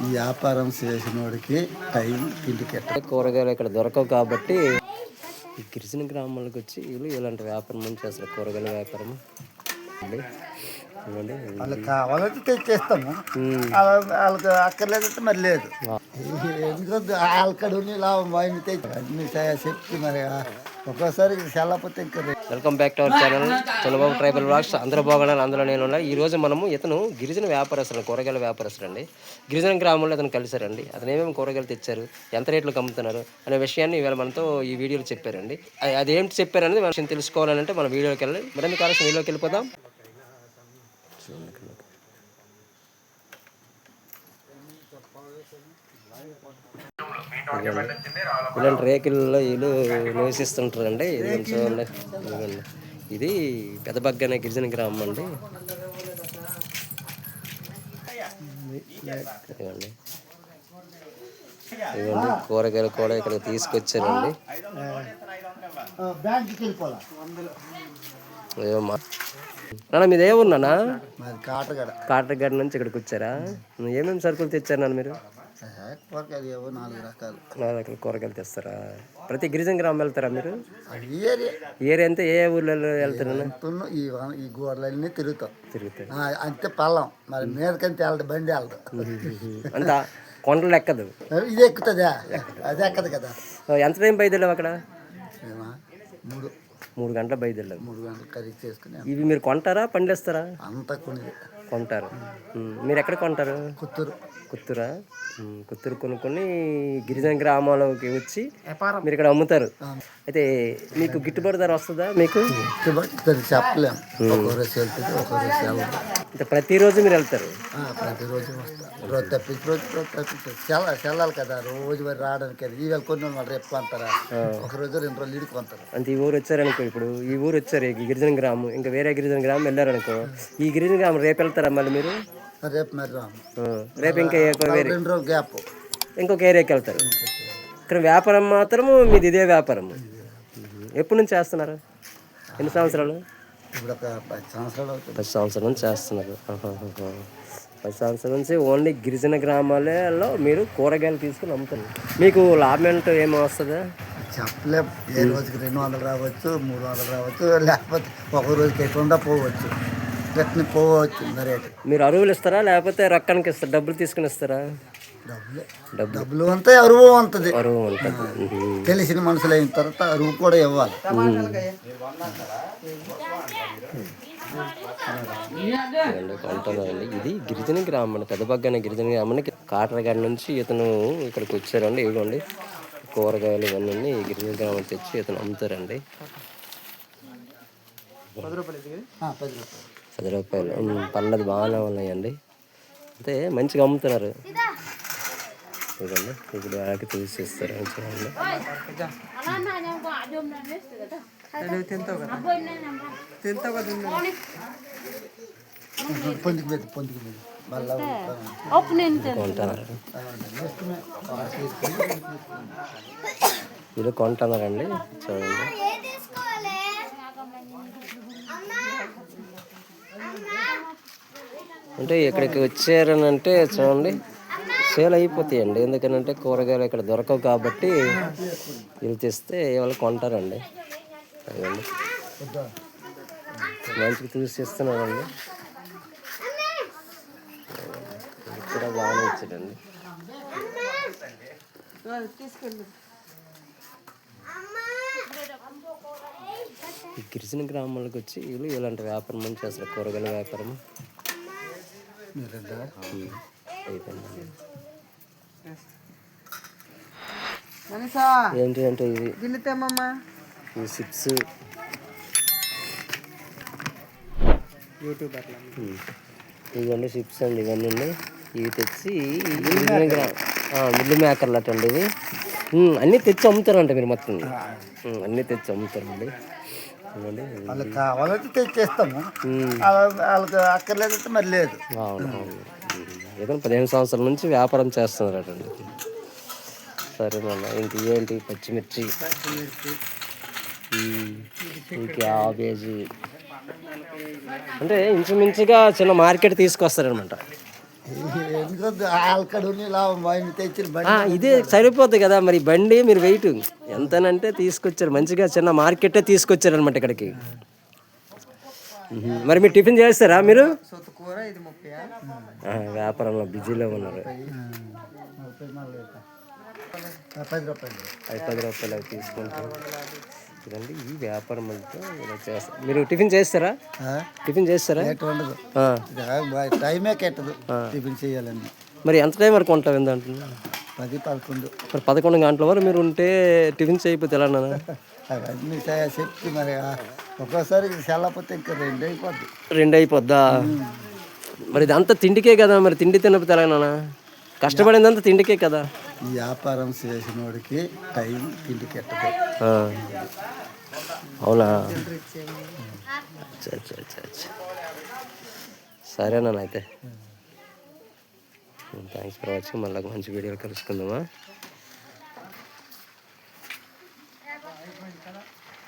ఈ వ్యాపారం చేసినోడికి టైం ఇంటికి కూరగాయలు ఇక్కడ దొరకవు కాబట్టి ఈ గిరిజన గ్రామాలకు వచ్చి వీళ్ళు ఇలాంటి వ్యాపారం చేస్తారు. కూరగాయల వ్యాపారం అండి. వాళ్ళకి కావాలంటే తెచ్చేస్తాము, వాళ్ళకి అక్కర్లేదంటే మరి లేదు. ఎందుకంటే వాళ్ళక్కడ లాభం వాయిని తెచ్చి అన్ని చెప్పి మరి ఒక్కోసారి సెలవుపోతే ఇంకా. Welcome back to our channel Chandrababu tribal vlogs. అందరూ బాగున్నారు, అందులో నేను ఉన్నా. ఈ రోజు మనము ఇతను గిరిజన వ్యాపారస్తులు, కూరగాయల వ్యాపారస్తులు అండి. గిరిజన గ్రామంలో అతను కలిసారండి. అతను ఏమేమి కూరగాయలు తెచ్చారు, ఎంత రేట్లకు అమ్ముతున్నారు అనే విషయాన్ని ఇవాళ మనతో ఈ వీడియోలో చెప్పారండి. అదేంటి చెప్పారనేది మనం తెలుసుకోవాలంటే మన వీడియోకి వెళ్ళి మరిన్ని కావాల్సిన వీడియోకి వెళ్ళిపోదాం. ఇలాంటి రేకుల్లో వీళ్ళు నివసిస్తుంటారండి. ఇది చూడండి, ఇది పెదబగ్గ అనే గిరిజన గ్రామం అండి. ఇదిగోండి, ఇదిగోండి కూరగాయలు కూడా ఇక్కడ తీసుకొచ్చారండి. నాన్న మీది ఏ ఊరునా? కాటరగడ నుంచి ఇక్కడికి వచ్చారా? ఏమేమి సరుకులు తెచ్చారు నాన్న మీరు? 4 రకాల కూరగాయలు తెస్తారా? ప్రతి గిరిజన గ్రామం వెళ్తారా మీరు? ఏరియా అంతా ఏ ఊర్లలో వెళ్తారు? ఈ గోడలన్నీ తిరుగుతాం అంతే. పల్లం మరి మీదకంటే వెళ్ళదు, బండి వెళ్ళదు అంతా. కొండలు ఎక్కదు, ఇది ఎక్కుతుందా? అది ఎక్కదు కదా. ఎంత టైం బయలుదేరావు అక్కడ? 3 గంటల బయలుదేరావు. 3 గంటలు ఖరీదు చేసుకుని. ఇవి మీరు కొంటారా, పండిస్తారా? అంతా కొంటారు. మీరు ఎక్కడ కొంటారు? కుత్తూరా? కుత్తూరు కొనుక్కొని గిరిజన గ్రామాలకి వచ్చి మీరు ఇక్కడ అమ్ముతారు. అయితే మీకు గిట్టుబాటు ధర వస్తుందా? మీకు చెప్పలేము. అంటే ప్రతిరోజు మీరు వెళ్తారు? ప్రతిరోజు రోజు సెల్లాలి కదా, రోజు మరి రావడానికి. ఇవాళ కొన్ని వాళ్ళు రేపు కొంటారా, ఒక రోజు 2 రోజులు ఇడి కొంటారు. అంటే ఈ ఊరు వచ్చారనుకో, ఇప్పుడు ఈ ఊరు వచ్చారు ఈ గిరిజన గ్రామం, ఇంకా వేరే గిరిజన గ్రామం వెళ్ళారనుకో, ఈ గిరిజన గ్రామం రేపు వెళ్తారా మళ్ళీ మీరు? రేపు మరి రేపు ఇంకా 2 రోజులు గ్యాప్ ఇంకొక ఏరియాకి వెళ్తారు. ఇక్కడ వ్యాపారం మాత్రము మీది ఇదే వ్యాపారం. ఎప్పటి నుంచి చేస్తున్నారు? ఎన్ని సంవత్సరాలు? ఇప్పుడు ఒక 10 సంవత్సరాలు. 10 సంవత్సరాల నుంచి చేస్తున్నారు. 10 సంవత్సరాల నుంచి ఓన్లీ గిరిజన గ్రామాలలో మీరు కూరగాయలు తీసుకుని అమ్ముతారు. మీకు లాభం ఏంటో ఏమో వస్తుందా? చెప్పలేము. ఏ రోజుకి 200 రావచ్చు, 300 రావచ్చు, లేకపోతే ఒక రోజుకి ఎట్లా పోవచ్చు, పోవచ్చు. మీరు అరువులు ఇస్తారా లేకపోతే రొక్కానికి ఇస్తారా? డబ్బులు తీసుకుని ఇస్తారా? డబ్బులు అంతా అరువు ఉంటుంది. అరువు ఉంటుంది. తెలిసిన మనుషులు అయిన తర్వాత అరువు కూడా ఇవ్వాలి. కొంటున్నారండి. ఇది గిరిజన గ్రామం అండి, పెదబగ్గ అనే గిరిజన గ్రామానికి కాటరగడ నుంచి ఇతను ఇక్కడికి వచ్చారండి. ఇవ్వండి కూరగాయలు ఇవన్నీ గిరిజన గ్రామం తెచ్చి ఇతను అమ్ముతారండి. 10 రూపాయలు. పళ్ళది బాగానే ఉన్నాయండి, అంటే మంచిగా అమ్ముతున్నారు. ఇదండి ఇప్పుడు ఆకి తీసిస్తారు. చూడండి, వీళ్ళు కొంటున్నారండి. చూడండి, అంటే ఇక్కడికి వచ్చారని అంటే చూడండి సేల్ అయిపోతాయండి. ఎందుకనంటే కూరగాయలు ఇక్కడ దొరకవు కాబట్టి వీళ్ళు తెస్తే వాళ్ళు కొంటారండి. అదండి మంచిగా చూసిస్తున్నారండి. ఇక్కడ బాగానే ఇచ్చాడండి. ఈ గిరిజన గ్రామాలకు వచ్చి వీళ్ళు ఇలాంటి వ్యాపారం చేస్తారు, కూరగాయల వ్యాపారం. ఏంటి అంటే ఇది చిప్స్, ఇవన్నీ చిప్స్ అండి. ఇవన్నీ ఇవి తెచ్చి మిల్లు మేకర్లు అటండి. ఇవి అన్నీ తెచ్చి అమ్ముతారంట మీరు మొత్తం. అన్నీ తెచ్చి అమ్ముతారండి. వాళ్ళకి కావాలంటే తెచ్చేస్తాము, వాళ్ళకి అక్కర్లేదంటే మరి లేదు. ఏదో 15 సంవత్సరాల నుంచి వ్యాపారం చేస్తున్నారటండి. సరేనన్నా. ఇంక ఏంటి? పచ్చిమిర్చి, క్యాబేజీ, అంటే ఇంచుమించుగా చిన్న మార్కెట్ తీసుకొస్తారనమాట. ఎందుకు వాళ్ళక్కడ లాభం ఆయన తెచ్చిన బండి ఇదే సరిపోతుంది కదా మరి బండి మీరు వెయిట్ ఎంతనంటే తీసుకొచ్చారు మంచిగా చిన్న మార్కెటే తీసుకొచ్చారు అనమాట ఇక్కడికి. మరి మీరు టిఫిన్ చేస్తారా మీరు? వ్యాపారంలో బిజీలో ఉన్నారు. 10 రూపాయలు అవి తీసుకుంటారు ఇదండి ఈ వ్యాపారం అంతా ఇలా చేస్తారు. మీరు టిఫిన్ చేస్తారా? టిఫిన్ చేస్తారా? ఉండదు, టైమే కెట్టదు టిఫిన్ చేయాలని. మరి ఎంత టైం వరకు ఉంటావు ఏంటంటున్నా? 10-11. మరి 11 గంటల వరకు మీరు ఉంటే టిఫిన్ చేయకపోతే ఎలా అన్నా? అవన్నీ చెప్తే మరి ఒక్కోసారి సెలవుపోతే ఇంకా 2 అయిపోద్ది. 2 అయిపోద్దా? మరి ఇదంతా తిండికే కదా, మరి తిండి తినకపోతే ఎలాగన్నా? కష్టపడిందంతా తిండికే కదా. ఈ వ్యాపారం చేసిన వాడికి టైం తిండికి ఎట్టదు. అవునా? సరేనా అయితే థ్యాంక్స్ ఫర్ వాచింగ్. మళ్ళీ మంచి వీడియోలు కలుసుకుందామా.